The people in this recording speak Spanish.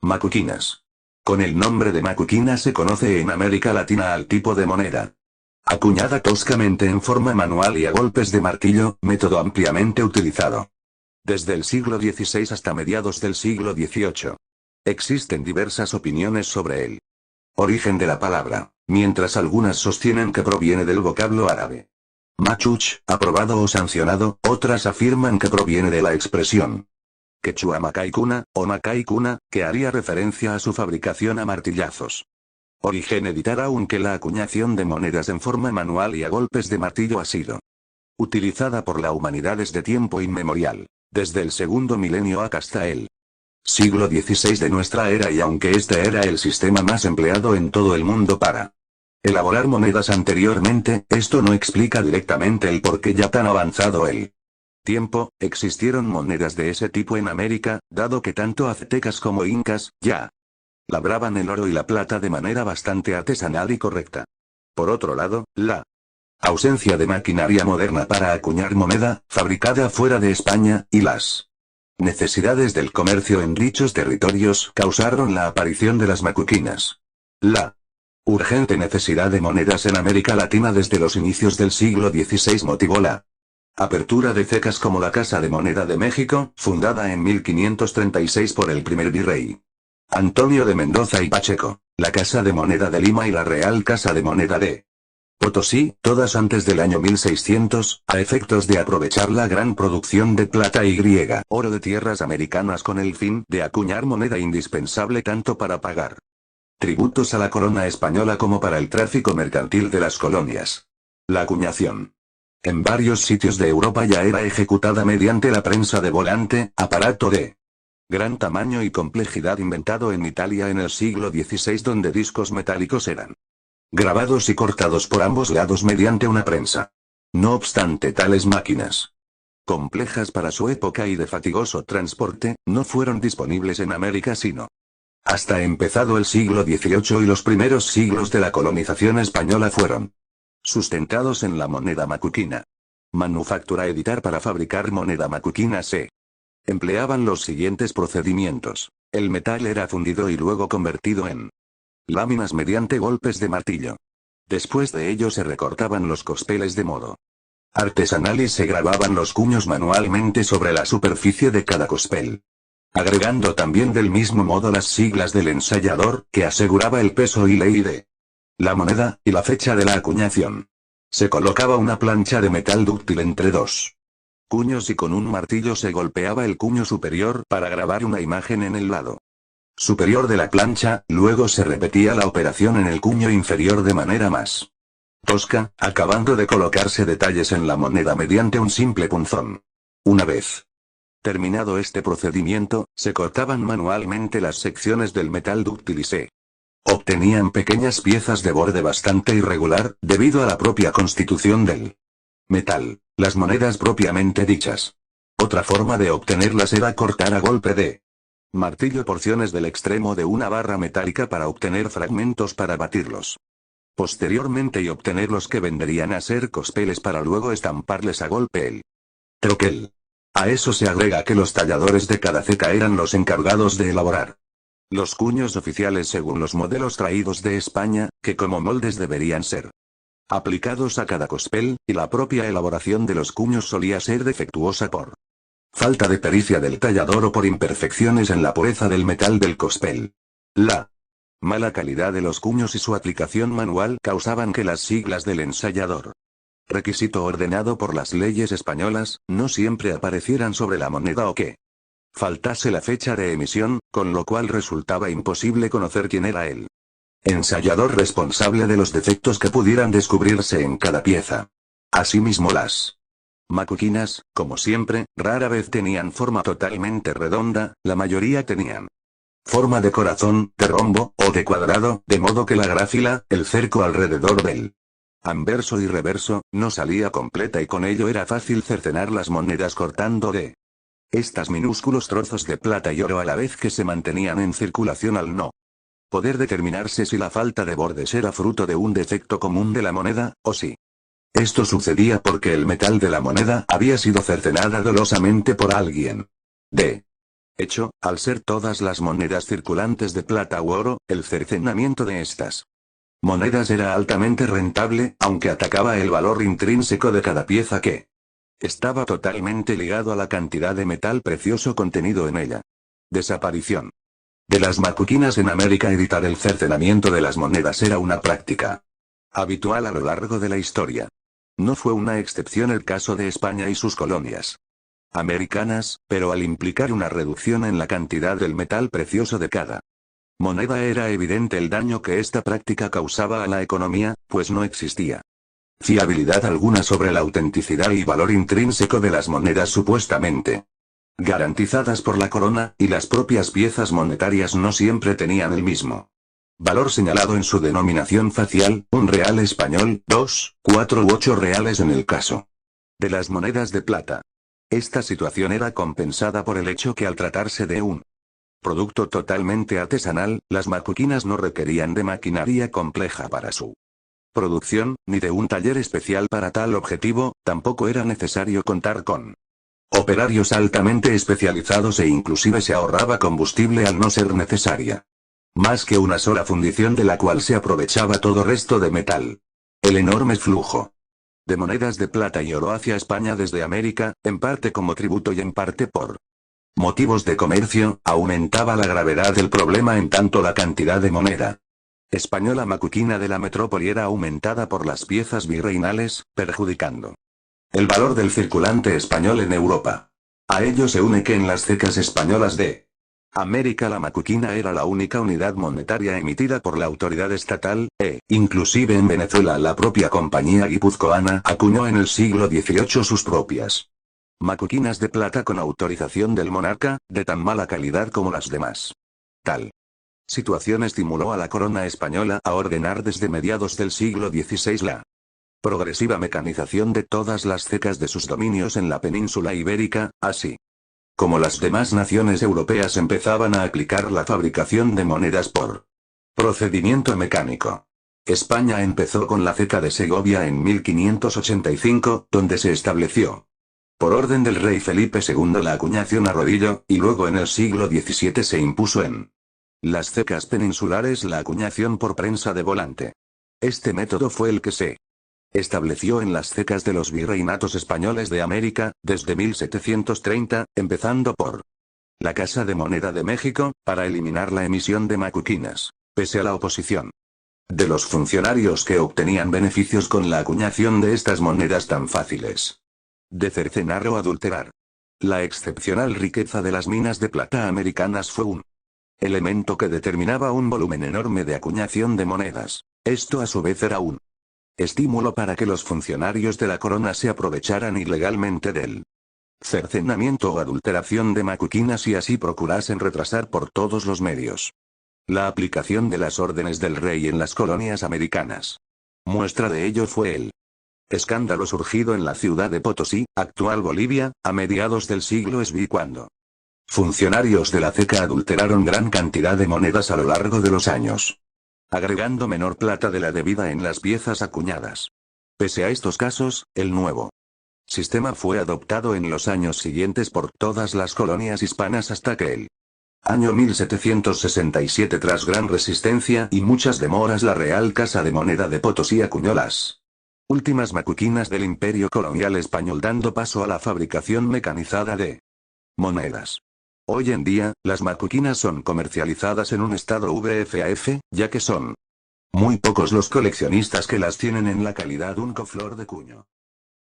Macuquinas. Con el nombre de macuquina se conoce en América Latina al tipo de moneda. Acuñada toscamente en forma manual y a golpes de martillo, método ampliamente utilizado desde el siglo XVI hasta mediados del siglo XVIII. Existen diversas opiniones sobre el origen de la palabra, mientras algunas sostienen que proviene del vocablo árabe machuch, aprobado o sancionado, otras afirman que proviene de la expresión quechua macaicuna, o macaicuna, que haría referencia a su fabricación a martillazos. Origen editar aunque la acuñación de monedas en forma manual y a golpes de martillo ha sido utilizada por la humanidad desde tiempo inmemorial, desde el segundo milenio hasta el siglo XVI de nuestra era, y aunque este era el sistema más empleado en todo el mundo para elaborar monedas anteriormente, esto no explica directamente el por qué ya tan avanzado el tiempo, existieron monedas de ese tipo en América, dado que tanto aztecas como incas, ya labraban el oro y la plata de manera bastante artesanal y correcta. Por otro lado, la ausencia de maquinaria moderna para acuñar moneda, fabricada fuera de España, y las necesidades del comercio en dichos territorios causaron la aparición de las macuquinas. La urgente necesidad de monedas en América Latina desde los inicios del siglo XVI motivó la apertura de cecas como la Casa de Moneda de México, fundada en 1536 por el primer virrey Antonio de Mendoza y Pacheco, la Casa de Moneda de Lima y la Real Casa de Moneda de Potosí, todas antes del año 1600, a efectos de aprovechar la gran producción de plata y oro de tierras americanas con el fin de acuñar moneda indispensable tanto para pagar tributos a la corona española como para el tráfico mercantil de las colonias. La acuñación en varios sitios de Europa ya era ejecutada mediante la prensa de volante, aparato de gran tamaño y complejidad inventado en Italia en el siglo XVI, donde discos metálicos eran grabados y cortados por ambos lados mediante una prensa. No obstante, tales máquinas, complejas para su época y de fatigoso transporte, no fueron disponibles en América sino hasta empezado el siglo XVIII, y los primeros siglos de la colonización española fueron sustentados en la moneda macuquina. Manufactura editar. Para fabricar moneda macuquina se empleaban los siguientes procedimientos. El metal era fundido y luego convertido en láminas mediante golpes de martillo. Después de ello se recortaban los cospeles de modo artesanal y se grababan los cuños manualmente sobre la superficie de cada cospel, agregando también del mismo modo las siglas del ensayador, que aseguraba el peso y ley de la moneda, y la fecha de la acuñación. Se colocaba una plancha de metal dúctil entre dos cuños y con un martillo se golpeaba el cuño superior para grabar una imagen en el lado superior de la plancha, luego se repetía la operación en el cuño inferior de manera más tosca, acabando de colocarse detalles en la moneda mediante un simple punzón. Una vez terminado este procedimiento, se cortaban manualmente las secciones del metal dúctil y se obtenían pequeñas piezas de borde bastante irregular, debido a la propia constitución del metal, las monedas propiamente dichas. Otra forma de obtenerlas era cortar a golpe de martillo porciones del extremo de una barra metálica para obtener fragmentos para batirlos posteriormente y obtener los que venderían a ser cospeles para luego estamparles a golpe el troquel. A eso se agrega que los talladores de cada ceca eran los encargados de elaborar los cuños oficiales según los modelos traídos de España, que como moldes deberían ser aplicados a cada cospel, y la propia elaboración de los cuños solía ser defectuosa por falta de pericia del tallador o por imperfecciones en la pureza del metal del cospel. La mala calidad de los cuños y su aplicación manual causaban que las siglas del ensayador, requisito ordenado por las leyes españolas, no siempre aparecieran sobre la moneda o que faltase la fecha de emisión, con lo cual resultaba imposible conocer quién era el ensayador responsable de los defectos que pudieran descubrirse en cada pieza. Asimismo, las macuquinas, como siempre, rara vez tenían forma totalmente redonda, la mayoría tenían forma de corazón, de rombo, o de cuadrado, de modo que la gráfila, el cerco alrededor del anverso y reverso, no salía completa y con ello era fácil cercenar las monedas cortando de estas minúsculos trozos de plata y oro a la vez que se mantenían en circulación, al no poder determinarse si la falta de bordes era fruto de un defecto común de la moneda, o si esto sucedía porque el metal de la moneda había sido cercenada dolosamente por alguien. D. Hecho, al ser todas las monedas circulantes de plata u oro, el cercenamiento de estas monedas era altamente rentable, aunque atacaba el valor intrínseco de cada pieza que estaba totalmente ligado a la cantidad de metal precioso contenido en ella. Desaparición de las macuquinas en América. Evitar el cercenamiento de las monedas era una práctica habitual a lo largo de la historia. No fue una excepción el caso de España y sus colonias americanas, pero al implicar una reducción en la cantidad del metal precioso de cada moneda era evidente el daño que esta práctica causaba a la economía, pues no existía fiabilidad alguna sobre la autenticidad y valor intrínseco de las monedas supuestamente garantizadas por la corona, y las propias piezas monetarias no siempre tenían el mismo valor señalado en su denominación facial, un real español, 2, 4 u 8 reales en el caso de las monedas de plata. Esta situación era compensada por el hecho que al tratarse de un producto totalmente artesanal, las macuquinas no requerían de maquinaria compleja para su producción, ni de un taller especial para tal objetivo. Tampoco era necesario contar con operarios altamente especializados e inclusive se ahorraba combustible al no ser necesaria más que una sola fundición de la cual se aprovechaba todo resto de metal. El enorme flujo de monedas de plata y oro hacia España desde América, en parte como tributo y en parte por motivos de comercio, aumentaba la gravedad del problema en tanto la cantidad de moneda española macuquina de la metrópoli era aumentada por las piezas virreinales, perjudicando el valor del circulante español en Europa. A ello se une que en las cecas españolas de América la macuquina era la única unidad monetaria emitida por la autoridad estatal, inclusive en Venezuela la propia compañía guipuzcoana acuñó en el siglo XVIII sus propias macuquinas de plata con autorización del monarca, de tan mala calidad como las demás. Tal situación estimuló a la corona española a ordenar desde mediados del siglo XVI la progresiva mecanización de todas las cecas de sus dominios en la península ibérica, así como las demás naciones europeas empezaban a aplicar la fabricación de monedas por procedimiento mecánico. España empezó con la ceca de Segovia en 1585, donde se estableció por orden del rey Felipe II la acuñación a rodillo, y luego en el siglo XVII se impuso en las cecas peninsulares la acuñación por prensa de volante. Este método fue el que se estableció en las cecas de los virreinatos españoles de América, desde 1730, empezando por la Casa de Moneda de México, para eliminar la emisión de macuquinas, pese a la oposición de los funcionarios que obtenían beneficios con la acuñación de estas monedas tan fáciles de cercenar o adulterar. La excepcional riqueza de las minas de plata americanas fue un elemento que determinaba un volumen enorme de acuñación de monedas. Esto a su vez era un estímulo para que los funcionarios de la corona se aprovecharan ilegalmente del cercenamiento o adulteración de macuquinas y así procurasen retrasar por todos los medios la aplicación de las órdenes del rey en las colonias americanas. Muestra de ello fue el escándalo surgido en la ciudad de Potosí, actual Bolivia, a mediados del siglo SV cuando funcionarios de la ceca adulteraron gran cantidad de monedas a lo largo de los años, agregando menor plata de la debida en las piezas acuñadas. Pese a estos casos, el nuevo sistema fue adoptado en los años siguientes por todas las colonias hispanas hasta que el año 1767, tras gran resistencia y muchas demoras, la Real Casa de Moneda de Potosí acuñó las últimas macuquinas del imperio colonial español, dando paso a la fabricación mecanizada de monedas. Hoy en día, las macuquinas son comercializadas en un estado VFAF, ya que son muy pocos los coleccionistas que las tienen en la calidad un coflor de cuño.